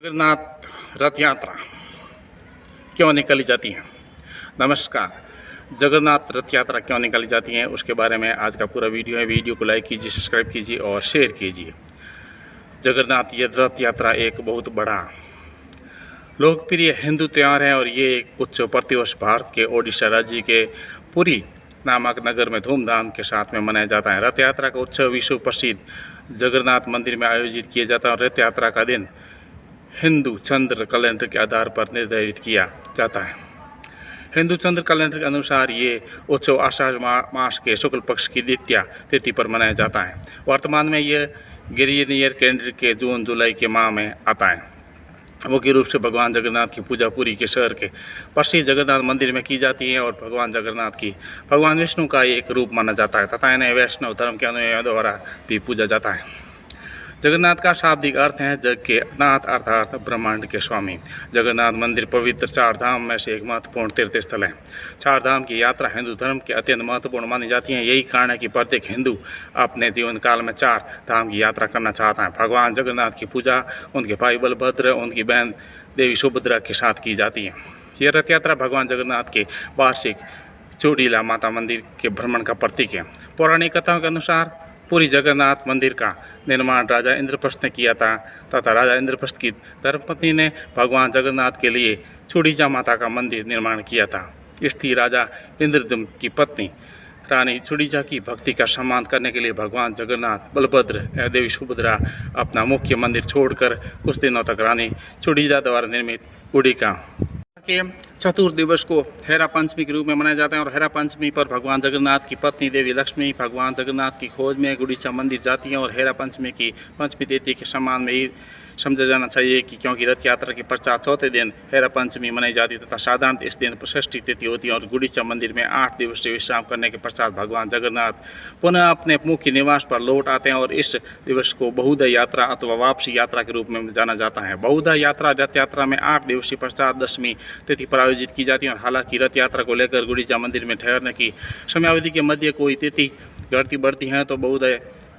जगन्नाथ रथ यात्रा क्यों निकाली जाती है। नमस्कार। जगन्नाथ रथ यात्रा क्यों निकाली जाती है उसके बारे में आज का पूरा वीडियो है। वीडियो को लाइक कीजिए, सब्सक्राइब कीजिए और शेयर कीजिए। जगन्नाथ रथ यात्रा एक बहुत बड़ा लोकप्रिय हिंदू त्यौहार है और ये उत्सव प्रतिवर्ष भारत के ओडिशा राज्य के पुरी नामक नगर में धूमधाम के साथ में मनाया जाता है। रथ यात्रा का उत्सव विश्व प्रसिद्ध जगन्नाथ मंदिर में आयोजित किया जाता है और रथ यात्रा का दिन हिंदू चंद्र कैलेंडर के आधार पर निर्धारित किया जाता है। हिंदू चंद्र कैलेंडर के अनुसार ये उत्सव आषाढ़ मास के शुक्ल पक्ष की द्वितीया तिथि पर मनाया जाता है। वर्तमान में यह ग्रेगोरियन कैलेंडर के जून जुलाई के माह में आता है। मुख्य रूप से भगवान जगन्नाथ की पूजा पुरी के शहर के प्रसिद्ध जगन्नाथ मंदिर में की जाती है और भगवान जगन्नाथ की भगवान विष्णु का एक रूप माना जाता है तथा इन्हें वैष्णव धर्म के अनुयायियों द्वारा भी पूजा जाता है। जगन्नाथ का शाब्दिक अर्थ है जग के नाथ अर्थात ब्रह्मांड के स्वामी। जगन्नाथ मंदिर पवित्र चार धाम में से एक महत्वपूर्ण तीर्थ स्थल है। चार धाम की यात्रा हिंदू धर्म के अत्यंत महत्वपूर्ण मानी जाती है। यही कारण है कि प्रत्येक हिंदू अपने जीवन काल में चार धाम की यात्रा करना चाहता है। भगवान जगन्नाथ की पूजा उनके भाई बलभद्र उनकी बहन देवी सुभद्रा के साथ की जाती है। यह रथ यात्रा भगवान जगन्नाथ के वार्षिक चोटीला माता मंदिर के भ्रमण का प्रतीक है। पौराणिक कथाओं के अनुसार पूरी जगन्नाथ मंदिर का निर्माण राजा इंद्रप्रस्थ ने किया था तथा राजा इंद्रप्रस्थ की धर्मपत्नी ने भगवान जगन्नाथ के लिए चूड़ीजा माता का मंदिर निर्माण किया था। इसलिए राजा इंद्रदम्न की पत्नी रानी चूड़ीजा की भक्ति का सम्मान करने के लिए भगवान जगन्नाथ बलभद्र एवं देवी सुभद्रा अपना मुख्य मंदिर छोड़कर कुछ दिनों तक रानी चूड़ीजा द्वारा निर्मित गुड़िका के चतुर्थ दिवस को हेरा पंचमी के रूप में मनाया जाता है और हेरा पंचमी पर भगवान जगन्नाथ की पत्नी देवी लक्ष्मी भगवान जगन्नाथ की खोज में गुड़ीचा मंदिर जाती हैं और हेरा पंचमी की पंचमी तिथि के सम्मान में ही समझा जाना चाहिए कि क्योंकि रथ यात्रा के पश्चात चौथे दिन हेरा पंचमी मनाई जाती है तथा साधारण इस दिन षष्ठी तिथि होती है और गुड़ीचा मंदिर में 8 दिवसीय विश्राम करने के पश्चात भगवान जगन्नाथ पुनः अपने मुख्य निवास पर लौट आते हैं और इस दिवस को बहुधा यात्रा अथवा वापसी यात्रा के रूप में जाना जाता है। बहुधा यात्रा रथ यात्रा में 8 दिवसीय पश्चात 10वीं तिथि पर आयोजित की जाती है और हालांकि रथ यात्रा को लेकर गुड़ीचा मंदिर में ठहरने की समयावधि के मध्य कोई तिथि घटती बढ़ती है तो बहुधा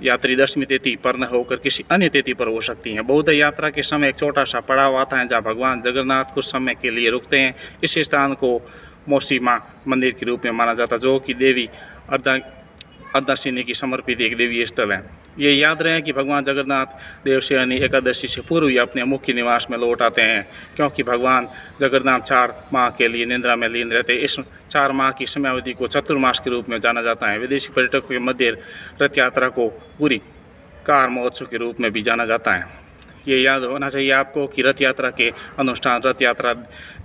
यात्री 10वीं तिथि पर न होकर किसी अन्य तिथि पर हो सकती हैं। बौद्ध यात्रा के समय एक छोटा सा पड़ाव आता है जहाँ भगवान जगन्नाथ कुछ समय के लिए रुकते हैं। इस स्थान को मौसीमा मंदिर के रूप में माना जाता है जो कि देवी अर्धासिनी की समर्पित एक देवीय स्थल है। ये याद रहे कि भगवान जगन्नाथ देवशयनी एकादशी से पूर्व ही अपने मुख्य निवास में लौट आते हैं क्योंकि भगवान जगन्नाथ 4 माह के लिए निद्रा में लीन रहते हैं। इस 4 माह की समयावधि को चतुर्मास के रूप में जाना जाता है। विदेशी पर्यटकों के मध्य रथ यात्रा को पूरी कार महोत्सव के रूप में भी जाना जाता है। ये याद होना चाहिए आपको कि रथ यात्रा के अनुष्ठान रथ यात्रा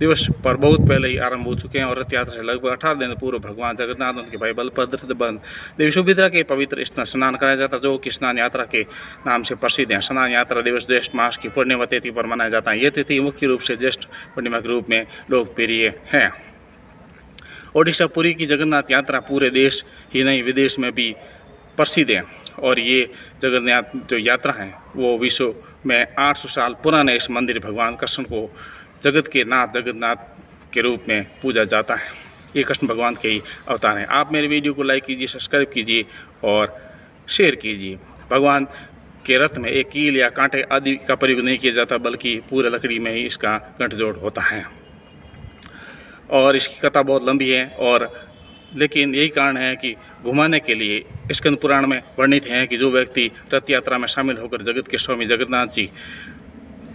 दिवस पर बहुत पहले ही आरंभ हो चुके हैं और रथ यात्रा से लगभग 18 दिन पूर्व भगवान जगन्नाथ उनके भाई बलभद्र देवी सुभद्रा के पवित्र स्नान कराया जाता है जो कि स्नान यात्रा के नाम से प्रसिद्ध है। स्नान यात्रा दिवस ज्येष्ठ मास की पूर्णिमा तिथि पर मनाया जाता है। यह तिथि मुख्य रूप से ज्येष्ठ पूर्णिमा के रूप में लोकप्रिय है। ओडिशा पुरी की जगन्नाथ यात्रा पूरे देश ही नहीं विदेश में भी प्रसिद्ध है और ये जगन्नाथ जो यात्रा है वो विश्व में 800 साल पुराने इस मंदिर भगवान कृष्ण को जगत के नाथ जगन्नाथ के रूप में पूजा जाता है। ये कृष्ण भगवान के ही अवतार हैं। आप मेरे वीडियो को लाइक कीजिए, सब्सक्राइब कीजिए और शेयर कीजिए। भगवान के रथ में एक कील या कांटे आदि का प्रयोग नहीं किया जाता बल्कि पूरे लकड़ी में ही इसका गठजोड़ होता है और इसकी कथा बहुत लंबी है और लेकिन यही कारण है कि घुमाने के लिए स्कंद पुराण में वर्णित है कि जो व्यक्ति रथ यात्रा में शामिल होकर जगत के स्वामी जगन्नाथ जी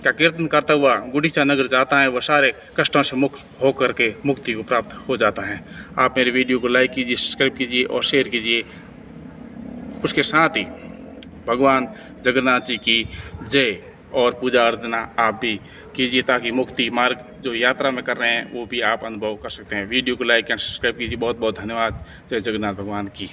का कीर्तन करता हुआ गुड़ीचा नगर जाता है वह सारे कष्टों से मुक्त होकर के मुक्ति को प्राप्त हो जाता है। आप मेरे वीडियो को लाइक कीजिए, सब्सक्राइब कीजिए और शेयर कीजिए। उसके साथ ही भगवान जगन्नाथ जी की जय और पूजा अर्चना आप भी कीजिए ताकि मुक्ति मार्ग जो यात्रा में कर रहे हैं वो भी आप अनुभव कर सकते हैं। वीडियो को लाइक एंड सब्सक्राइब कीजिए। बहुत बहुत धन्यवाद। जय जगन्नाथ भगवान की।